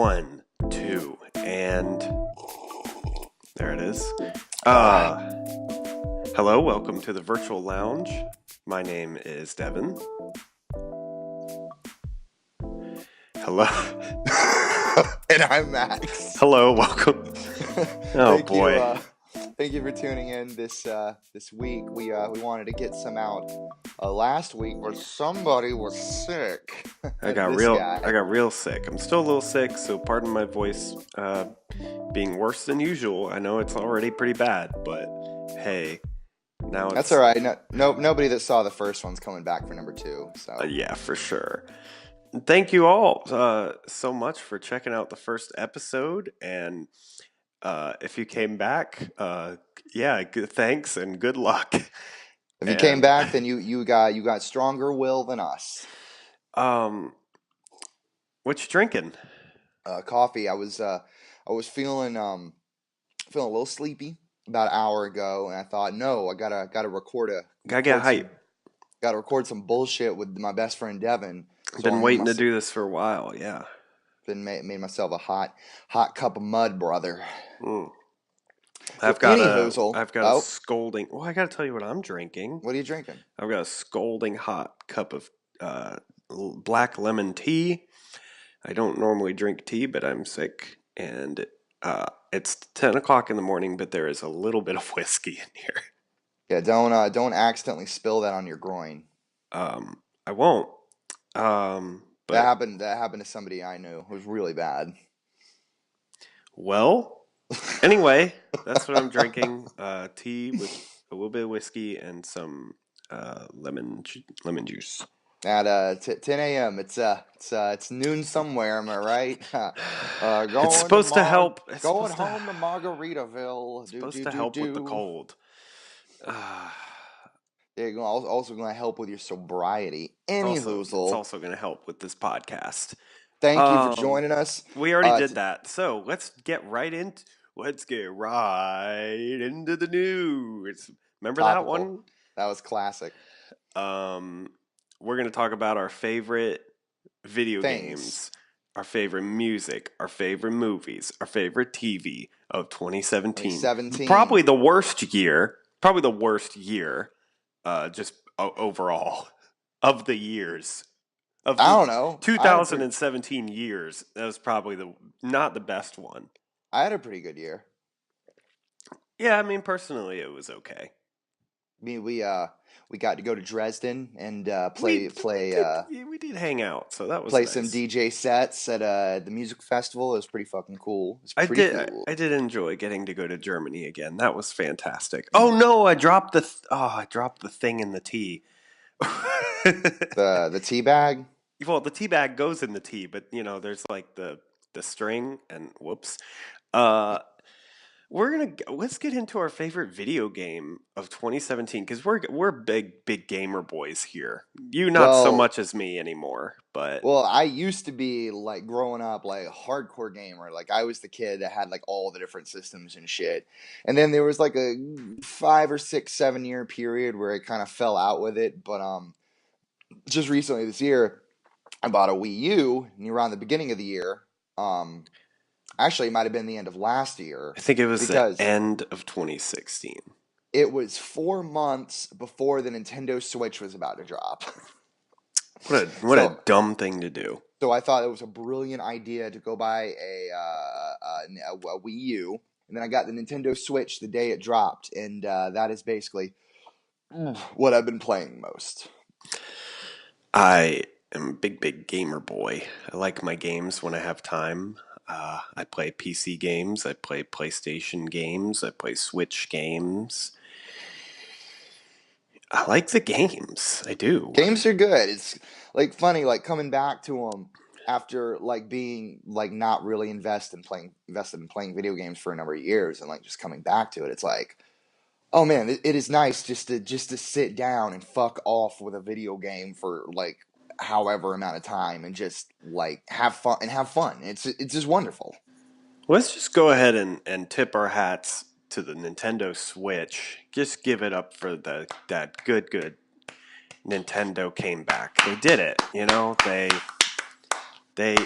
1, 2, and there it is. Hello, welcome to the virtual lounge. My name is Devin. Hello. And I'm Max. Hello, welcome. Oh boy. Thank you for tuning in this week. We wanted to get some out last week where somebody was sick. I got real sick. I'm still a little sick, so pardon my voice being worse than usual. I know it's already pretty bad, but hey, now it's... That's all right. Nobody that saw the first one's coming back for number 2. So yeah, for sure. Thank you all so much for checking out the first episode, and if you came back, thanks and good luck. If you came back, then you got stronger will than us. What you drinking? Coffee. I was feeling a little sleepy about an hour ago, and I thought, no, I gotta record Gotta record some bullshit with my best friend Devin. So been waiting to do this for a while, yeah. Been made myself a hot cup of mud, brother. I've got a scolding. Well, I got to tell you what I'm drinking. What are you drinking? I've got a scolding hot cup of black lemon tea. I don't normally drink tea, but I'm sick, and it's 10 o'clock in the morning, but there is a little bit of whiskey in here. Yeah, don't accidentally spill that on your groin. I won't. But that happened to somebody I knew. It was really bad. Well, anyway, that's what I'm drinking. Tea with a little bit of whiskey and some lemon juice. At 10 a.m. It's noon somewhere. Am I right? It's supposed to help. Going home to Margaritaville. It's supposed to help with the cold. It's also going to help with your sobriety. It's also going to help with this podcast. Thank you for joining us. We already did that, so let's get right into the news. Remember that one? That was classic. We're going to talk about our favorite video games, our favorite music, our favorite movies, our favorite TV of 2017. Probably the worst year. Just overall of the years. I don't know. 2017 years. That was probably not the best one. I had a pretty good year. Yeah, I mean, personally, it was okay. I mean, we got to go to Dresden and play. We did hang out, so that was play nice. Some DJ sets at the music festival. It was pretty fucking cool. I did enjoy getting to go to Germany again. That was fantastic. Oh no, I dropped the thing in the tea. the tea bag. Well, the tea bag goes in the tea, but there's like the string, and whoops. Let's get into our favorite video game of 2017, because we're big gamer boys here. You not so much as me anymore, but I used to be, like, growing up, like, a hardcore gamer. Like, I was the kid that had, like, all the different systems and shit. And then there was like a 5 or 6, 7 year period where it kind of fell out with it. But just recently this year, I bought a Wii U, and around the beginning of the year. Actually, it might have been the end of last year. I think it was the end of 2016. It was 4 months before the Nintendo Switch was about to drop. What a dumb thing to do. So I thought it was a brilliant idea to go buy a Wii U, and then I got the Nintendo Switch the day it dropped, and that is basically what I've been playing most. I am a big gamer boy. I like my games when I have time. I play PC games, I play PlayStation games, I play Switch games. I like the games. I do. Games are good. It's like funny, like coming back to them after like being like not really invested in playing video games for a number of years, and like just coming back to it. It's like, oh man, it is nice just to sit down and fuck off with a video game for like however amount of time and just like have fun. It's just wonderful. Let's just go ahead and tip our hats to the Nintendo Switch. Just give it up for that good Nintendo came back. They did it, they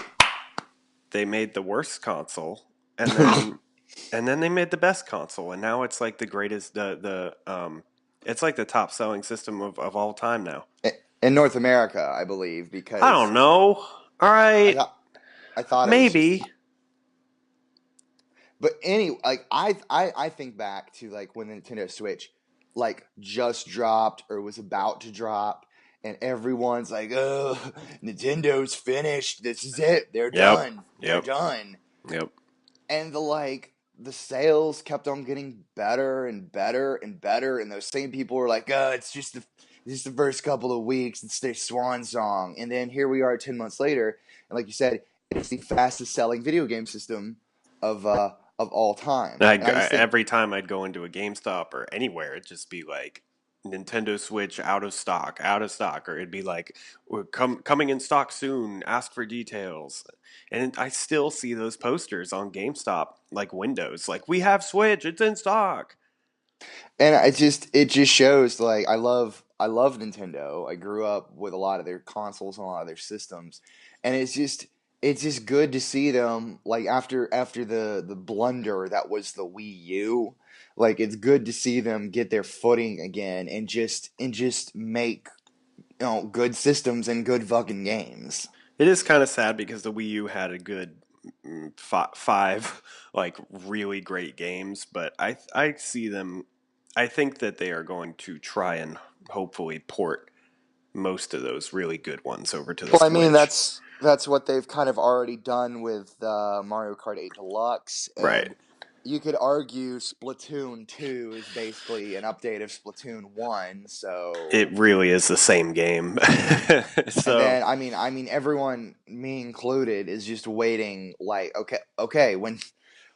they made the worst console, and then they made the best console, and now it's like the greatest. It's like the top selling system of all time now. In North America, I believe, I because don't know. All I right, thought I thought it was just. maybe. But anyway, like I think back to like when the Nintendo Switch like just dropped or was about to drop, and everyone's like, "Oh, Nintendo's finished. This is it. They're Yep. done. They're Yep. done." Yep. And the sales kept on getting better and better and better, and those same people were like, "Oh, it's just the first couple of weeks. It's their swan song." And then here we are, 10 months later, and like you said, it's the fastest selling video game system of all time. And I just think, Every time I'd go into a GameStop or anywhere, it'd just be like Nintendo Switch out of stock, or it'd be like coming in stock soon. Ask for details. And I still see those posters on GameStop like windows, like we have Switch, it's in stock. and it just shows like I love Nintendo. I grew up with a lot of their consoles and a lot of their systems, and it's just good to see them like after the blunder that was the Wii U. Like it's good to see them get their footing again and just make good systems and good fucking games. It is kind of sad because the Wii U had a good five like really great games, but I see them. I think that they are going to try and hopefully port most of those really good ones over to the Well, I mean Switch. that's what they've kind of already done with Mario Kart 8 Deluxe, Right. and you could argue Splatoon 2 is basically an update of Splatoon 1. So, It really is the same game. and So then I mean everyone, me included, is just waiting. Like, okay, when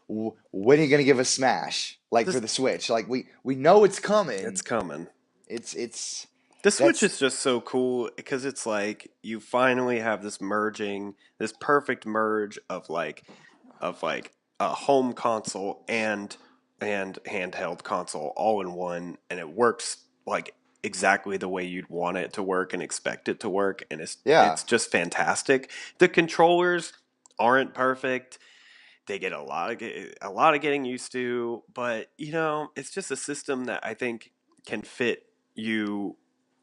are you gonna give us Smash? Like for this the Switch? Like we know it's coming. it's coming. It's The Switch that's is just so cool because it's like you finally have this merging, this perfect merge of like a home console and handheld console all in one, and it works like exactly the way you'd want it to work and expect it to work, and yeah. it's just fantastic. The controllers aren't perfect. They get a lot of getting used to, but it's just a system that I think can fit you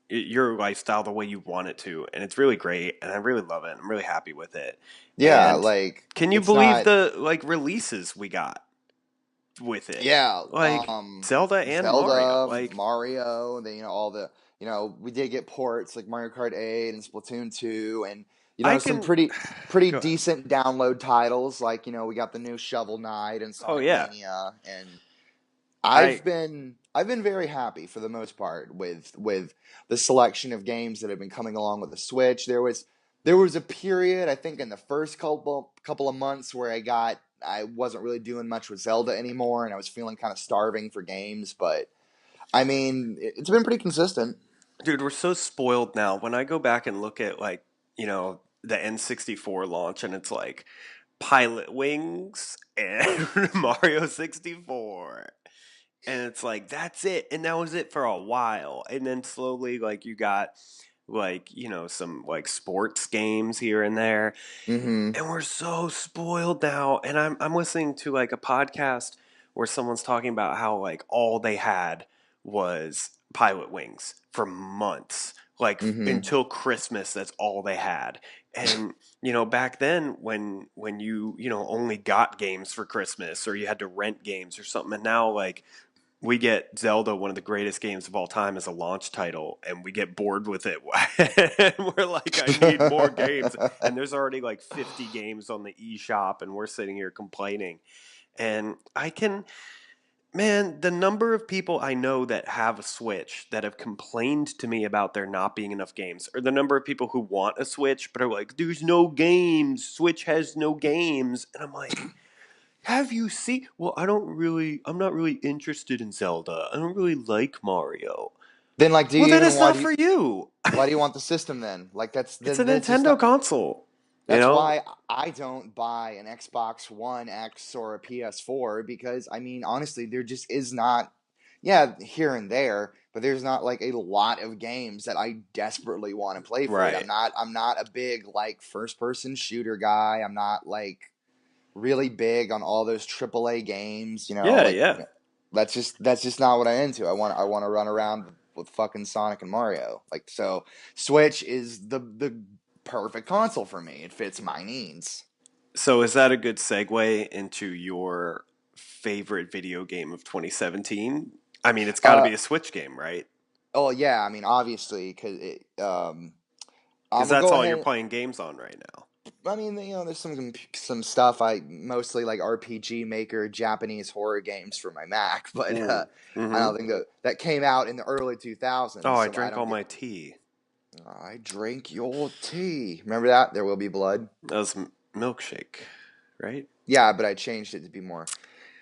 your lifestyle the way you want it to, and it's really great, and I really love it. I'm really happy with it. Yeah, And like can you it's believe not. the like releases we got with it? Yeah, Like Zelda and Mario. Zelda, Like Mario, all the, we did get ports like Mario Kart 8 and Splatoon 2, and I some can pretty go ahead. decent download titles like, we got the new Shovel Knight and Oh Sonic yeah. Mania, and I I've been very happy for the most part with the selection of games that have been coming along with the Switch. There was a period, I think, in the first couple of months where I wasn't really doing much with Zelda anymore, and I was feeling kind of starving for games. But I mean, it's been pretty consistent. dude, we're so spoiled now. When I go back and look at like, the N64 launch and it's like Pilot Wings and Mario 64. And it's like that's it, and that was it for a while, and then slowly like you got like some like sports games here and there, Mm-hmm. and we're so spoiled now. And I'm listening to like a podcast where someone's talking about how like all they had was Pilot Wings for months, like Mm-hmm. until Christmas. That's all they had. And back then when you only got games for Christmas or you had to rent games or something, and now like we get Zelda, one of the greatest games of all time, as a launch title, and we get bored with it. And we're like, I need more games. And there's already like 50 games on the eShop, and we're sitting here complaining. And man, the number of people I know that have a Switch that have complained to me about there not being enough games, or the number of people who want a Switch but are like, there's no games. Switch has no games. And I'm like, have you seen? Well, I'm not really interested in Zelda. I don't really like Mario. Then, like, do Well, you then even it's not for you. why do you want the system then? Like, It's a then it's just Nintendo not. console. You That's know? why I don't buy an Xbox One X or a PS4, because I mean, honestly, there just is not. Yeah, here and there, but there's not like a lot of games that I desperately want to play for it. Right. I'm not a big like first person shooter guy. I'm not like. really big on all those AAA games. Yeah, yeah. That's just not what I'm into. I want to run around with fucking Sonic and Mario. Like so, Switch is the perfect console for me. It fits my needs. So is that a good segue into your favorite video game of 2017? I mean, it's got to Uh be a Switch game, right? oh yeah, I mean obviously because I'm Because gonna that's go all you're ahead. playing games on right now. I mean, there's some stuff I mostly like RPG Maker Japanese horror games for my Mac, but Mm. I Mm-hmm. don't think that came out in the early Oh, 2000s, I so I drank all don't get. my tea. I drink your tea. Remember that? There will be blood. That was milkshake, right? Yeah, but I changed it to be more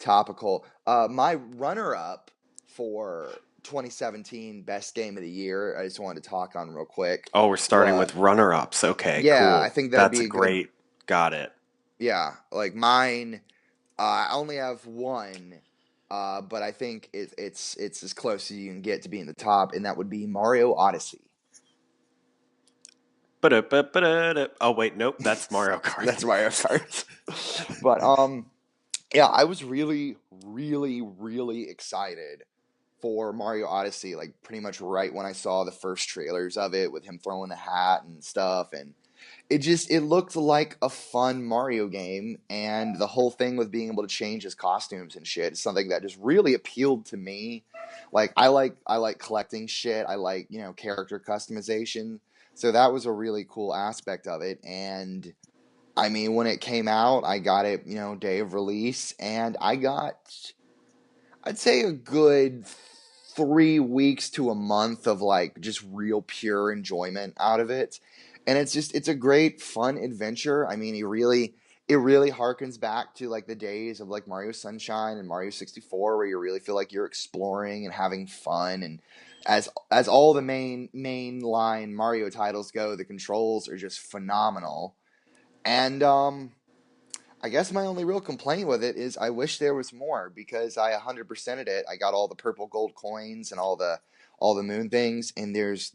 topical. My runner-up for 2017 best game of the year, I just wanted to talk on real quick. Oh, we're starting with runner-ups. Okay, Yeah, I cool. think that'd That's be a a good. great. Got it. Yeah, like mine. I only have one, but I think it's as close as you can get to being the top, and that would be Mario Odyssey. Oh wait, nope. That's Mario That's Kart. Mario Kart. But yeah, I was really, really, really excited for Mario Odyssey. Like pretty much right when I saw the first trailers of it, with him throwing the hat and stuff, and it looked like a fun Mario game, and the whole thing with being able to change his costumes and shit is something that just really appealed to me. Like I like collecting shit. I like, character customization. So that was a really cool aspect of it. And I mean, when it came out, I got it, day of release, and I got, I'd say, a good 3 weeks to a month of like just real pure enjoyment out of it. And it's a great fun adventure. I mean, it really harkens back to like the days of like Mario Sunshine and Mario 64, where you really feel like you're exploring and having fun. And as all the mainline Mario titles go, the controls are just phenomenal. And I guess my only real complaint with it is I wish there was more, because I 100%ed it. I got all the purple gold coins and all the moon things, and there's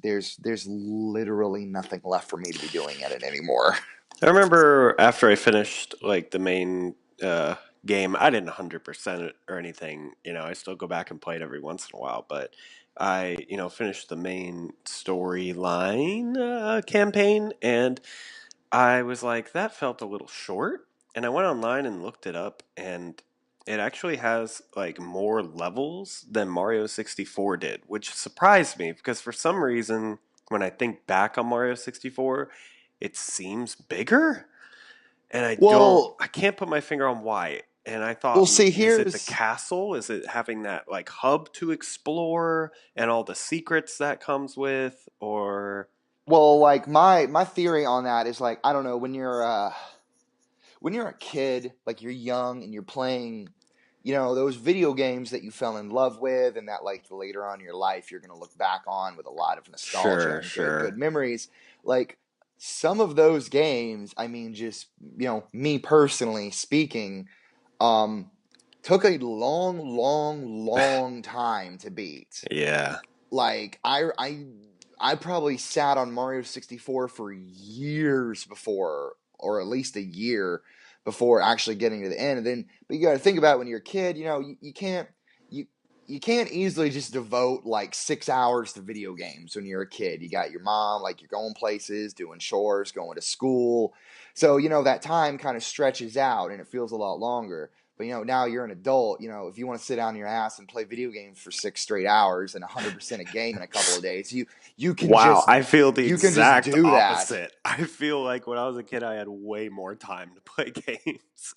literally nothing left for me to be doing at it anymore. I remember after I finished like the main game, I didn't 100% it or anything. I still go back and play it every once in a while, but I finished the main storyline campaign, and I was like, that felt a little short. And I went online and looked it up, and it actually has like more levels than Mario 64 did, which surprised me because for some reason, when I think back on Mario 64, it seems bigger. And Well, I can't put my finger on why. And I well, thought, see, is it the here's castle? Is it having that like hub to explore and all the secrets that comes with? Or well, like my theory on that is like, I don't know, when you're a kid, like you're young and you're playing, those video games that you fell in love with, and that like later on in your life you're gonna look back on with a lot of nostalgia sure, and good sure. memories. Like some of those games, I mean, just me personally speaking, um, took a long, long, long time to beat. Yeah. Like I probably sat on Mario 64 for years before, or at least a year before actually getting to the end. And then, but you got to think about when you're a kid, you you can't easily just devote like 6 hours to video games when you're a kid. You got your mom, like you're going places, doing chores, going to school. So, that time kind of stretches out and it feels a lot longer. But now you're an adult. If you want to sit down your ass and play video games for 6 straight hours and 100% a game in a couple of days, you can Wow, just I feel the you can just exact do that. opposite. I feel like when I was a kid, I had way more time to play games.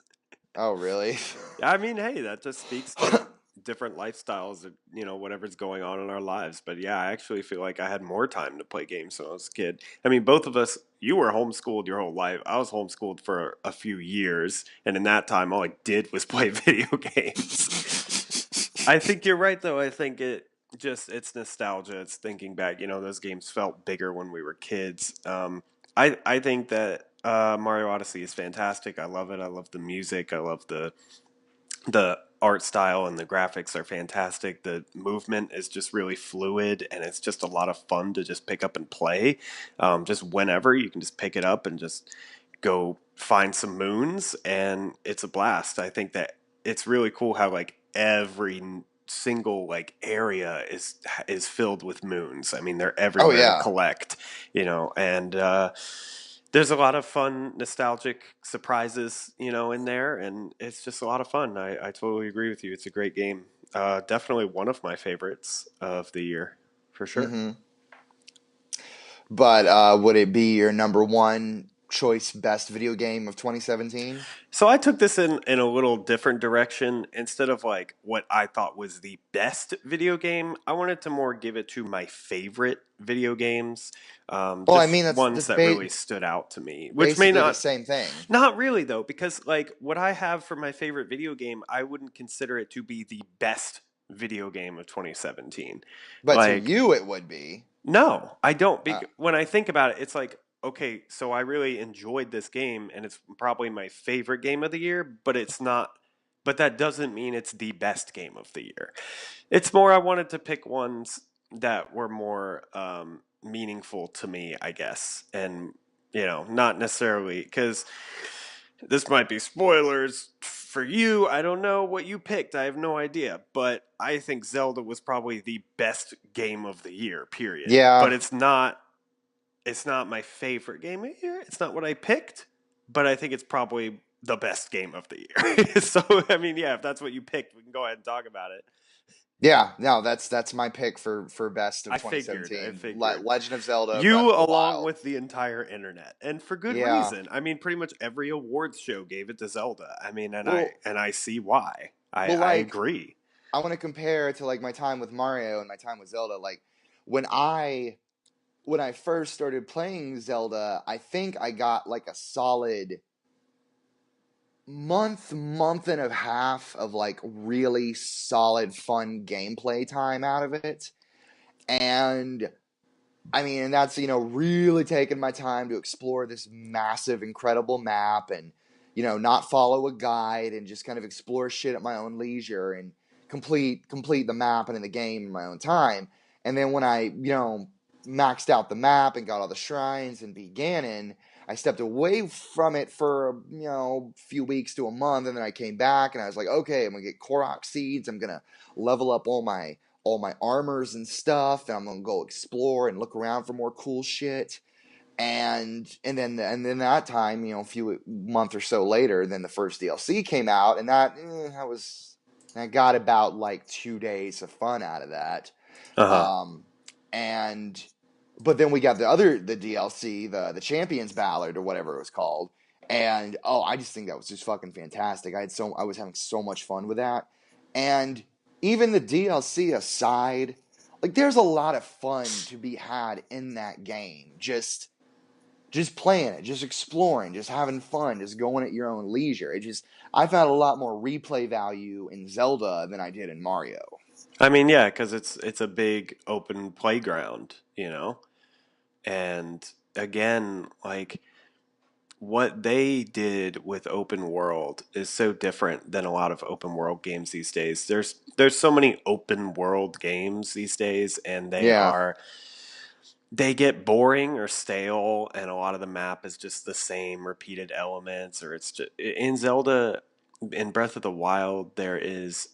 Oh, really? I mean, hey, that just speaks to different lifestyles and, whatever's going on in our lives. But yeah, I actually feel like I had more time to play games when I was a kid. I mean, both of us, you were homeschooled your whole life. I was homeschooled for a few years. And in that time, all I did was play video games. I think you're right, though. I think it's nostalgia. It's thinking back. Those games felt bigger when we were kids. I think that Mario Odyssey is fantastic. I love it. I love the music. I love the art style, and the graphics are fantastic. The movement is just really fluid, and it's just a lot of fun to just pick up and play. Just whenever you can just pick it up and just go find some moons, and it's a blast. I think that it's really cool how like every single like area is filled with moons. I mean, they're Oh everywhere to yeah. collect, and there's a lot of fun, nostalgic surprises, in there, and it's just a lot of fun. I totally agree with you. It's a great game. Definitely one of my favorites of the year, for sure. Mm-hmm. But would it be your number one choice best video game of 2017? So I took this in a little different direction. Instead of like what I thought was the best video game, I wanted to more give it to my favorite video games, Well, I just mean ones that really stood out to me. Which may basically the not, same thing. not really though, because like what I have for my favorite video game, I wouldn't consider it to be the best video game of 2017. But to Like you, it would be. no, I don't. Uh, When I think about it, it's like, okay, so I really enjoyed this game, and it's probably my favorite game of the year, but it's not. But that doesn't mean it's the best game of the year. It's more, I wanted to pick ones that were more meaningful to me, I guess. And, not necessarily, because this might be spoilers for you. I don't know what you picked. I have no idea. But I think Zelda was probably the best game of the year, period. But yeah, it's not my favorite game of the year. It's not what I picked, but I think it's probably the best game of the year. So I mean, yeah, if that's what you picked, we can go ahead and talk about it. yeah. No, that's my pick for best of I figured. I 2017. figured. Legend of Zelda: Breath You, of the along Wild. with the entire internet, and for good Yeah. reason. I mean, pretty much every awards show gave it to Zelda. I mean, and I Well, and I see why. I well, I like agree. I want to compare it to like my time with Mario and my time with Zelda. Like when I when I first started playing Zelda, I think I got like a solid month and a half of like really solid fun gameplay time out of it. And I mean, and that's, really taking my time to explore this massive, incredible map and, not follow a guide and just kind of explore shit at my own leisure and complete the map and in the game in my own time. And then when I, maxed out the map and got all the shrines and beat Ganon, I stepped away from it for, few weeks to a month, and then I came back and I was like, okay, I'm gonna get Korok seeds, I'm gonna level up all my armors and stuff, and I'm gonna go explore and look around for more cool shit. And then that time, a few month or so later, then the first DLC came out, and that got about like 2 days of fun out of that. Uh huh. Um, and but then we got the DLC, the Champions Ballad or whatever it was called, and oh, I just think that was just fucking fantastic. I was having so much fun with that, and even the DLC aside, like there's a lot of fun to be had in that game. Just playing it, just exploring, just having fun, just going at your own leisure. I found a lot more replay value in Zelda than I did in Mario. I mean, yeah, because it's a big open playground, and again, like what they did with open world is so different than a lot of open world games these days. There's so many open world games these days, and Yeah. they get boring or stale, and a lot of the map is just the same repeated elements, or it's just in Zelda, in Breath of the Wild, there is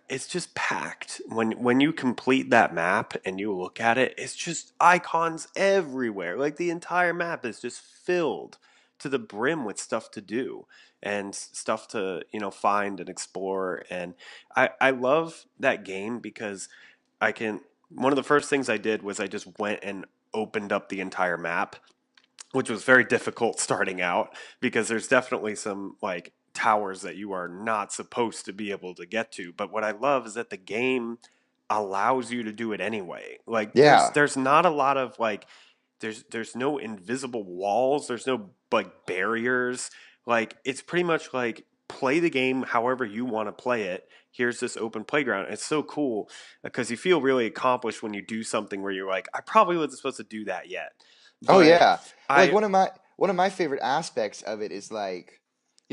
it's just packed. When you complete that map and you look at it, it's just icons everywhere. Like the entire map is just filled to the brim with stuff to do and stuff to find and explore. And I love that game because I can one of the first things I did was I just went and opened up the entire map, which was very difficult starting out because there's definitely some like towers that you are not supposed to be able to get to. But what I love is that the game allows you to do it anyway. Like Yeah. there's not a lot of like there's no invisible walls, there's no like barriers. Like it's pretty much like play the game however you want to play it. Here's this open playground. It's so cool because you feel really accomplished when you do something where you're like, I probably wasn't supposed to do that yet. Oh But yeah. Like I one of my favorite aspects of it is like,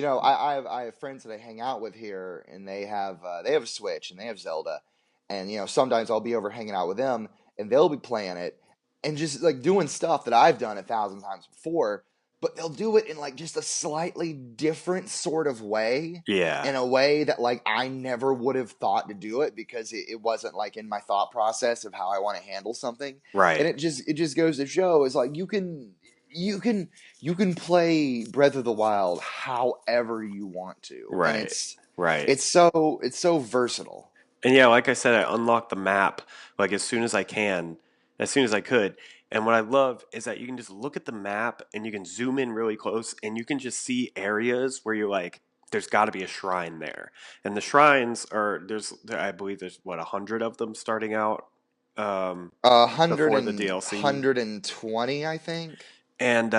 I have friends that I hang out with here, and they have a Switch and they have Zelda, and sometimes I'll be over hanging out with them, and they'll be playing it, and just like doing stuff that I've done 1,000 times before. but they'll do it in like just a slightly different sort of way, Yeah. in a way that like I never would have thought to do it because it wasn't like in my thought process of how I want to handle something. And Right. it just goes to show is like you can you can play Breath of the Wild however you want to, and Right. it's Right. it's so versatile. And yeah, like I said, I unlock the map like as soon as I can, as soon as I could. And what I love is that you can just look at the map and you can zoom in really close and you can just see areas where you're like, there's got to be a shrine there. And the shrines are I believe there's what 100 of them starting out um, A hundred before the and DLC. 120, I think. And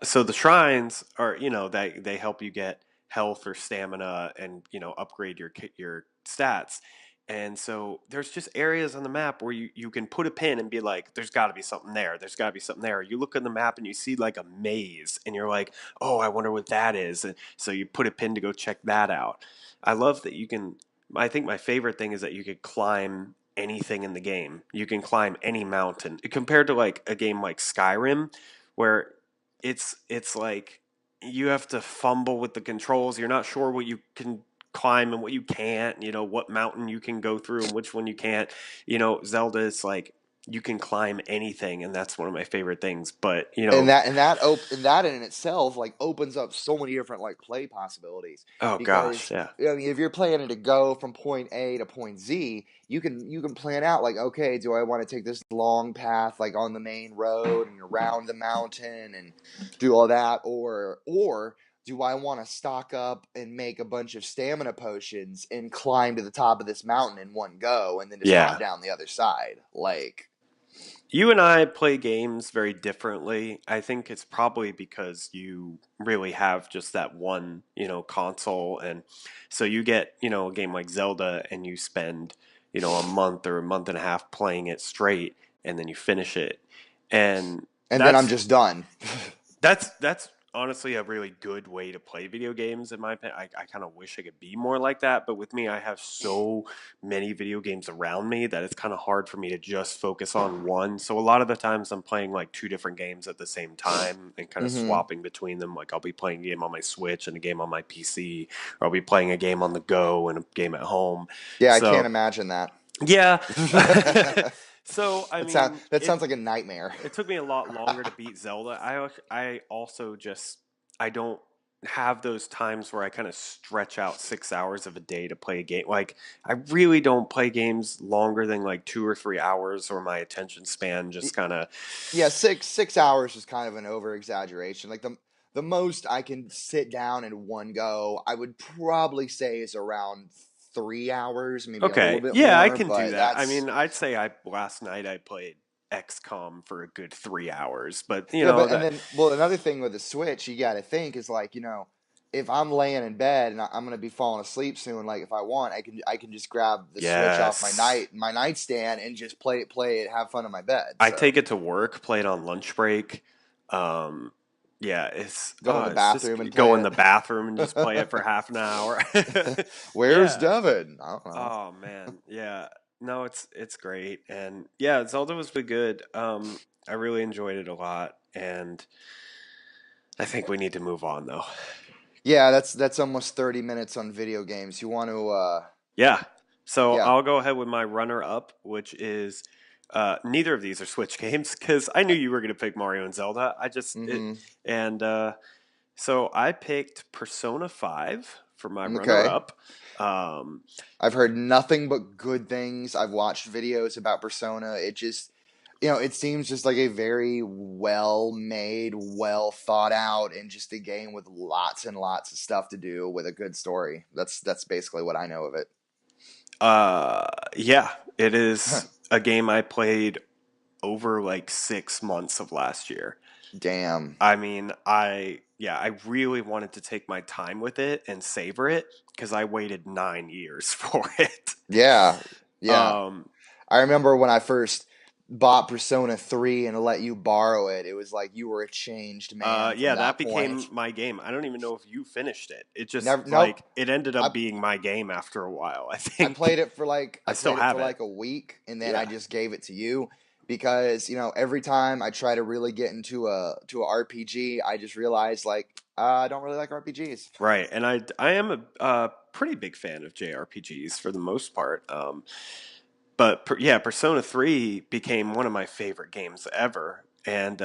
so the shrines are, they help you get health or stamina and upgrade your stats. And so there's just areas on the map where you can put a pin and be like, there's got to be something there. There's got to be something there. You look on the map and you see like a maze, and you're like, oh, I wonder what that is. And so you put a pin to go check that out. I love that you can. I think my favorite thing is that you could climb anything in the game. You can climb any mountain compared to like a game like Skyrim where it's like you have to fumble with the controls. You're not sure what you can climb and what you can't, what mountain you can go through and which one you can't. Zelda is like you can climb anything, and that's one of my favorite things. But, And that in itself like opens up so many different like play possibilities, oh gosh, because yeah. I mean if you're planning to go from point A to point Z, you can plan out like, okay, do I want to take this long path like on the main road and around the mountain and do all that, or do I want to stock up and make a bunch of stamina potions and climb to the top of this mountain in one go and then just hop Yeah. down the other side? Like, You and I play games very differently. I think it's probably because you really have just that one, console. And so you get, a game like Zelda and you spend, a month or a month and a half playing it straight and then you finish it. And and then I'm that's just done. that's honestly a really good way to play video games in my opinion. I kind of wish I could be more like that, but with me, I have so many video games around me that it's kind of hard for me to just focus on one. So a lot of the times I'm playing like two different games at the same time and kind of Hmm. swapping between them. Like I'll be playing a game on my Switch and a game on my PC, or I'll be playing a game on the go and a game at home. Yeah, I can't So imagine that. yeah. that So I sounds mean, that sounds like a nightmare. it took me a lot longer to beat Zelda. I also just I don't have those times where I kind of stretch out 6 hours of a day to play a game. Like I really don't play games longer than like 2 or 3 hours, or my attention span just kind of. Yeah, six hours is kind of an over exaggeration. Like the most I can sit down in one go, I would probably say is around 3 hours, maybe a little Okay, bit yeah, I more, can do but that. I that's mean, I'd say I last night I played XCOM for a good 3 hours, but yeah. But and that. then well, another thing with the Switch, you got to think is like, if I'm laying in bed and I'm gonna be falling asleep soon, like if I want, I can just grab the Switch off Yes. my nightstand and just play it, have fun in my bed. I So take it to work, play it on lunch break. Um, yeah, go in the it's just bathroom and go play in the bathroom and just play it for it. half an hour. Where's Yeah. Devin? I don't know. Oh man. Yeah. No, it's great, and yeah, Zelda was really good. I really enjoyed it a lot, and I think we need to move on though. Yeah, that's almost 30 minutes on video games. You want to Yeah. So yeah. I'll go ahead with my runner up, which is neither of these are Switch games because I knew you were going to pick Mario and Zelda. Mhm. And so I picked Persona 5 for my runner Okay. up. Um, I've heard nothing but good things. I've watched videos about Persona. It just it seems just like a very well made, well thought out, and just a game with lots and lots of stuff to do with a good story. That's basically what I know of it. yeah, it is a game I played over like 6 months of last year. Damn. I mean, I really wanted to take my time with it and savor it because I waited 9 years for it. Yeah. Yeah. Um, I remember when I first bought Persona 3 and let you borrow it, it was like you were a changed man from yeah, that that point. became my game. I don't even know if you finished it. It just Never, nope. like it ended I up being my game after a while. I I think played it for like I still have it. a week, and then I Yeah. just gave it to you. because every time I try to really get into a RPG, I just realize like I don't really like RPGs. Right, and I am a pretty big fan of JRPGs for the most part. But yeah, Persona 3 became one of my favorite games ever. And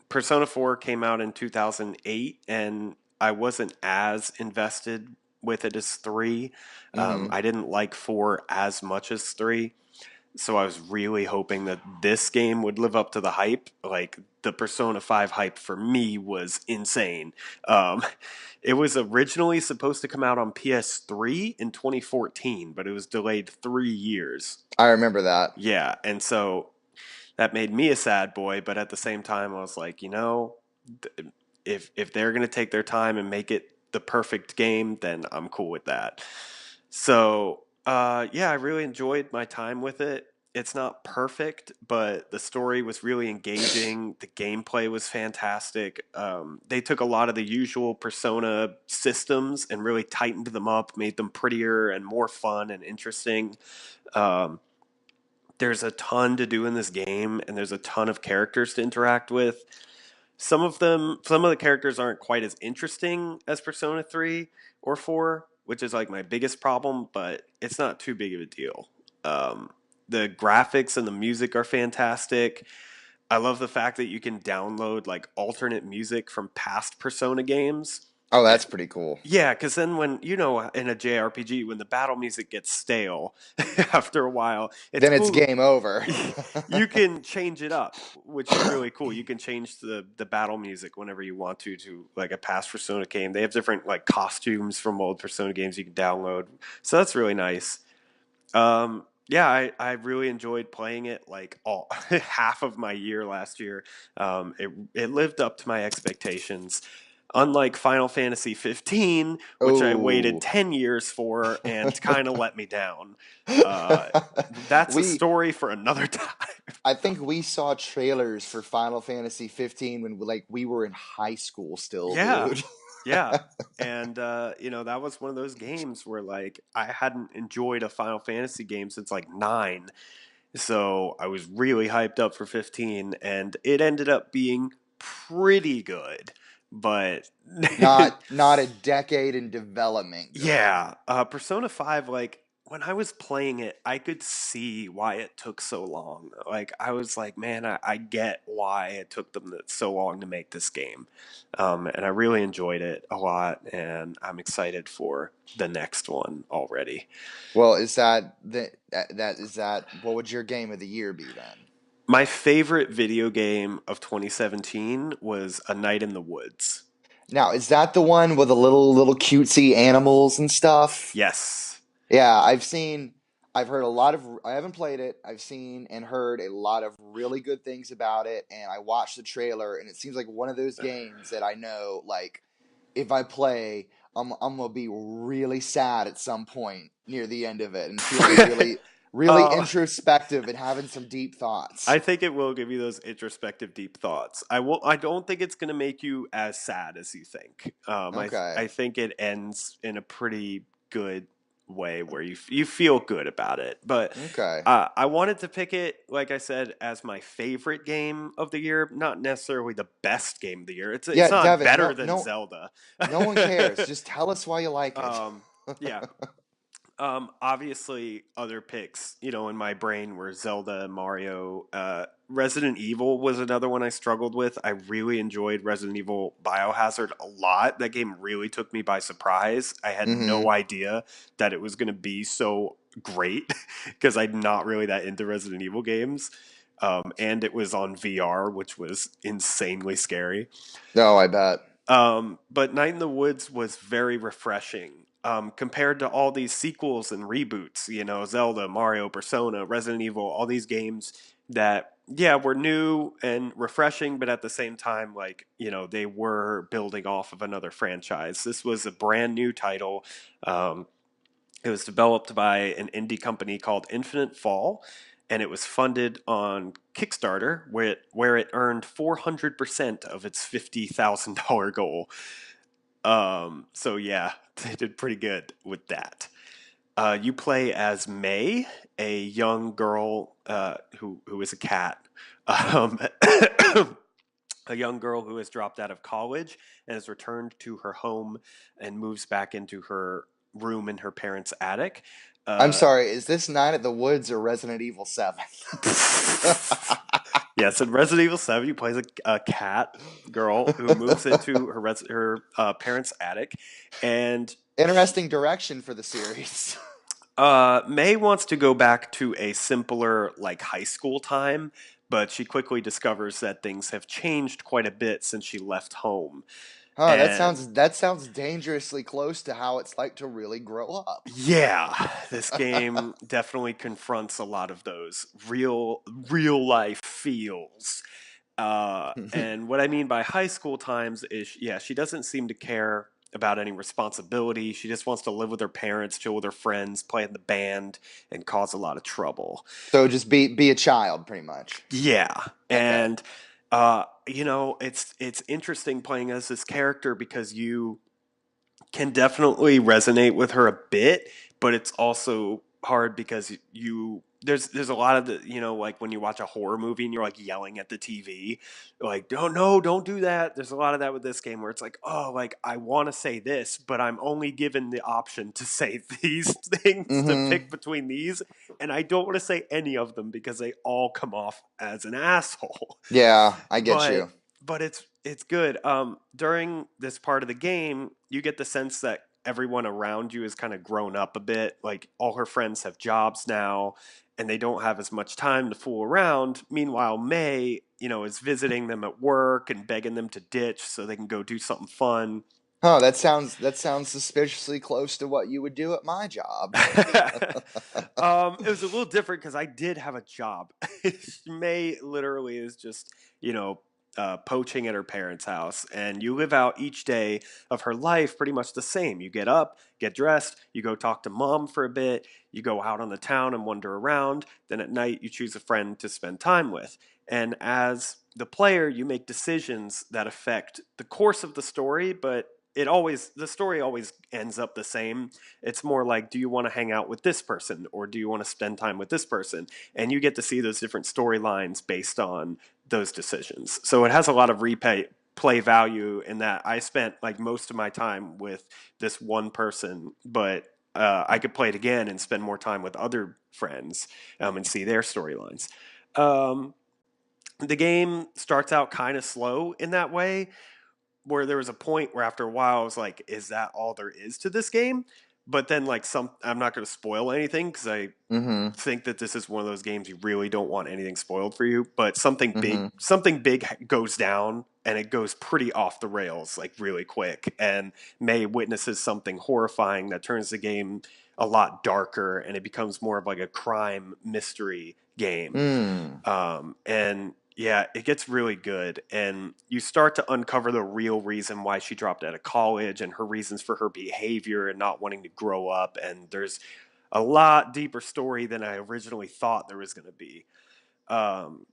Persona 4 came out in 2008, and I wasn't as invested with it as 3. Hmm. I didn't like 4 as much as 3. So I was really hoping that this game would live up to the hype. Like the Persona 5 hype for me was insane. Um, it was originally supposed to come out on PS3 in 2014, but it was delayed 3 years. I remember that. Yeah, and so that made me a sad boy, but at the same time, I was like, if they're gonna take their time and make it the perfect game, then I'm cool with that. So yeah, I really enjoyed my time with it. It's not perfect, but the story was really engaging. The gameplay was fantastic. They took a lot of the usual Persona systems and really tightened them up, made them prettier and more fun and interesting. Um, there's a ton to do in this game, and there's a ton of characters to interact with. Some of the characters aren't quite as interesting as Persona 3 or 4, which is like my biggest problem, but it's not too big of a deal. Um, the graphics and the music are fantastic. I love the fact that you can download like alternate music from past Persona games. Oh, that's pretty cool. Yeah, because then when, in a JRPG, when the battle music gets stale after a while, it's Then it's cool. game over. You can change it up, which is really cool. You can change the battle music whenever you want to like a past Persona game. They have different like costumes from old Persona games you can download. So that's really nice. Yeah, I really enjoyed playing it like all half of my year last year. It lived up to my expectations. Unlike Final Fantasy 15, which I waited Oh. 10 years for and kind of let me down. Uh, that's a we story for another time. I think we saw trailers for Final Fantasy 15 when like we were in high school still, Yeah, dude. yeah. And, that was one of those games where, like, I hadn't enjoyed a Final Fantasy game since, like, 9. So I was really hyped up for 15, and it ended up being pretty good. But Not a decade in development good. yeah, Persona 5, like, when I was playing it, I could see why it took so long. Like, I was like, man, I get why it took them so long to make this game. And I really enjoyed it a lot, and I'm excited for the next one already. Well, is that what would your game of the year be then? My favorite video game of 2017 was A Night in the Woods. Now, is that the one with the little cutesy animals and stuff? Yes. Yeah, I've heard a lot of, I haven't played it. I've seen and heard a lot of really good things about it, and I watched the trailer, and it seems like one of those games that I know, like, if I play, I'm gonna be really sad at some point near the end of it and feeling really uh, introspective and having some deep thoughts. I think it will give you those introspective, deep thoughts. I don't think it's going to make you as sad as you think. Okay. I think it ends in a pretty good way where you feel good about it. But Okay. I wanted to pick it, like I said, as my favorite game of the year, not necessarily the best game of the year. It's Yeah, not Devin, better than Zelda. no one cares. Just tell us why you like it. um, yeah, obviously, other picks, in my brain were Zelda, Mario. Resident Evil was another one I struggled with. I really enjoyed Resident Evil Biohazard a lot. That game really took me by surprise. I had no Mm-hmm. idea that it was going to be so great because I'm not really that into Resident Evil games. And it was on VR, which was insanely scary. No, I bet. But Night in the Woods was very refreshing compared to all these sequels and reboots, Zelda, Mario, Persona, Resident Evil, all these games that, yeah, were new and refreshing, but at the same time, like, they were building off of another franchise. This was a brand new title. Um, it was developed by an indie company called Infinite Fall, and it was funded on Kickstarter, where it earned 400% of its $50,000 goal. So yeah, they did pretty good with that. You play as May, a young girl who is a cat. Um, a young girl who has dropped out of college and has returned to her home and moves back into her room in her parents' attic. I'm Uh, sorry, is this Night at the Woods or Resident Evil 7? yes, in Resident Evil 7, you play a cat girl who moves into her parents' attic, and Interesting direction for the series. May wants to go back to a simpler, like high school time, but she quickly discovers that things have changed quite a bit since she left home. Huh, And that sounds dangerously close to how it's like to really grow up. yeah, this game definitely confronts a lot of those real life feels. And what I mean by high school times is, yeah, she doesn't seem to care about any responsibility. She just wants to live with her parents, chill with her friends, play in the band, and cause a lot of trouble. So just be a child, pretty much. Yeah, Okay. and it's interesting playing as this character because you can definitely resonate with her a bit, but it's also hard because you there's a lot of the like when you watch a horror movie and you're like yelling at the TV, like don't no don't do that. There's a lot of that with this game where it's like oh like I want to say this, but I'm only given the option to say these things to Mm-hmm. pick between these, and I don't want to say any of them because they all come off as an asshole. Yeah, I get but you. but it's good. During this part of the game, you get the sense that everyone around you has kind of grown up a bit. Like all her friends have jobs now, and they don't have as much time to fool around. Meanwhile, May, is visiting them at work and begging them to ditch so they can go do something fun. Huh, that sounds suspiciously close to what you would do at my job. It was a little different because I did have a job. May literally is just, you know, poaching at her parents' house, and you live out each day of her life pretty much the same. You get up, get dressed, you go talk to mom for a bit, you go out on the town and wander around. Then at night, you choose a friend to spend time with. And as the player, you make decisions that affect the course of the story, but the story always ends up the same. It's more like, do you want to hang out with this person or do you want to spend time with this person? And you get to see those different storylines based on those decisions. So it has a lot of replay play value in that I spent like most of my time with this one person, but I could play it again and spend more time with other friends and see their storylines. Um, the game starts out kind of slow in that way, where there was a point where after a while I was like, is that all there is to this game? But then like I'm not going to spoil anything because I Mm-hmm. think that this is one of those games you really don't want anything spoiled for you. But Mm-hmm. something big goes down and it goes pretty off the rails like really quick. And May witnesses something horrifying that turns the game a lot darker and it becomes more of like a crime mystery game. Mm. And yeah, it gets really good. And you start to uncover the real reason why she dropped out of college and her reasons for her behavior and not wanting to grow up. And there's a lot deeper story than I originally thought there was going to be. Um,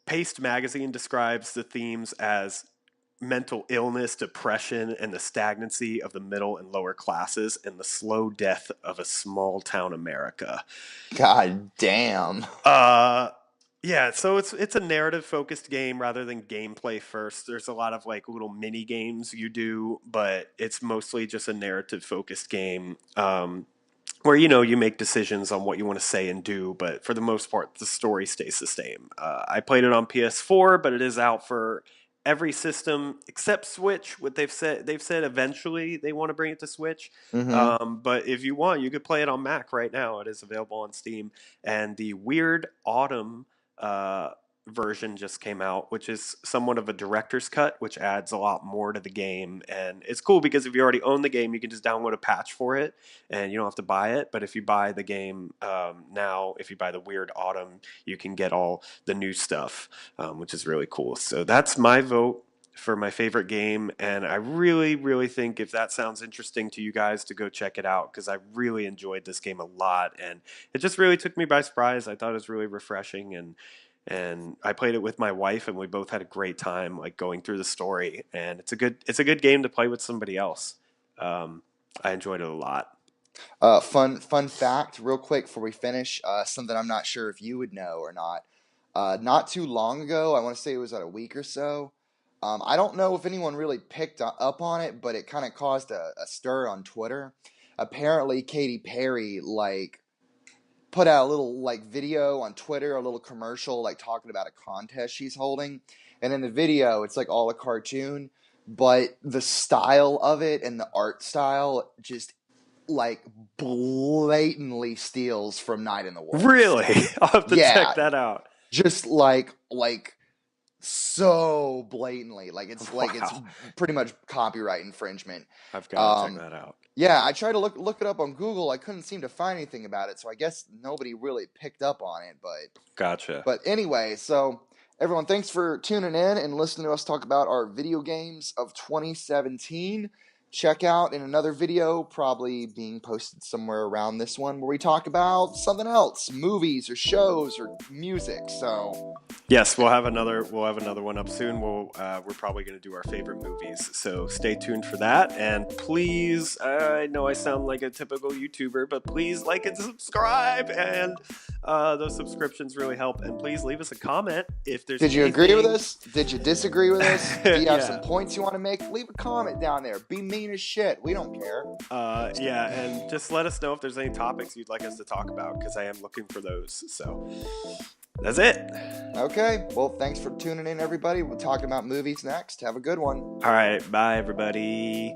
Paste magazine describes the themes as mental illness, depression, and the stagnancy of the middle and lower classes and the slow death of a small town America. God damn. Uh, yeah, so it's a narrative focused game rather than gameplay first. There's a lot of like little mini games you do, but it's mostly just a narrative focused game. Where you make decisions on what you want to say and do, but for the most part, the story stays the same. I played it on PS4, but it is out for every system except Switch. What they've said eventually they want to bring it to Switch. Mm-hmm. But if you want, you could play it on Mac right now. It is available on Steam, and the Weird Autumn uh, version just came out, which is somewhat of a director's cut, which adds a lot more to the game. And it's cool because if you already own the game, you can just download a patch for it and you don't have to buy it. But if you buy the game now, if you buy the Weird Autumn, you can get all the new stuff, which is really cool. So that's my vote for my favorite game. And I really, really think if that sounds interesting to you guys to go check it out because I really enjoyed this game a lot. And it just really took me by surprise. I thought it was really refreshing and I played it with my wife and we both had a great time like going through the story and it's a good game to play with somebody else. Um, I enjoyed it a lot. Fun fact, real quick before we finish. Something I'm not sure if you would know or not. Not too long ago, I want to say it was about a week or so. I don't know if anyone really picked up on it, but it kind of caused a stir on Twitter. Apparently, Katy Perry like put out a little like video on Twitter, a little commercial like talking about a contest she's holding. And in the video, it's like all a cartoon, but the style of it and the art style just like blatantly steals from Night in the Woods. Really? I'll have to check Yeah, that out. just like so blatantly. Like it's Wow. pretty much copyright infringement. I've got to check Um that out. yeah, I tried to look it up on Google. I couldn't seem to find anything about it, so I guess nobody really picked up on it, Gotcha. but anyway, so everyone, thanks for tuning in and listening to us talk about our video games of 2017. Check out in another video, probably being posted somewhere around this one, where we talk about something else, movies or shows or music. So Yes, we'll have another one up soon. We're probably going to do our favorite movies, so stay tuned for that. And please, I know I sound like a typical YouTuber, but please like and subscribe. And those subscriptions really help. And please leave us a comment if there's did you agree with anything. us? Did you disagree with us? Do you have some Yeah. points you want to make? Leave a comment down there. Be mean as shit. We don't care. Yeah, and just let us know if there's any topics you'd like us to talk about, because I am looking for those. So that's it. Okay, well, thanks for tuning in, everybody. We're talking about movies next. Have a good one. All right, bye, everybody.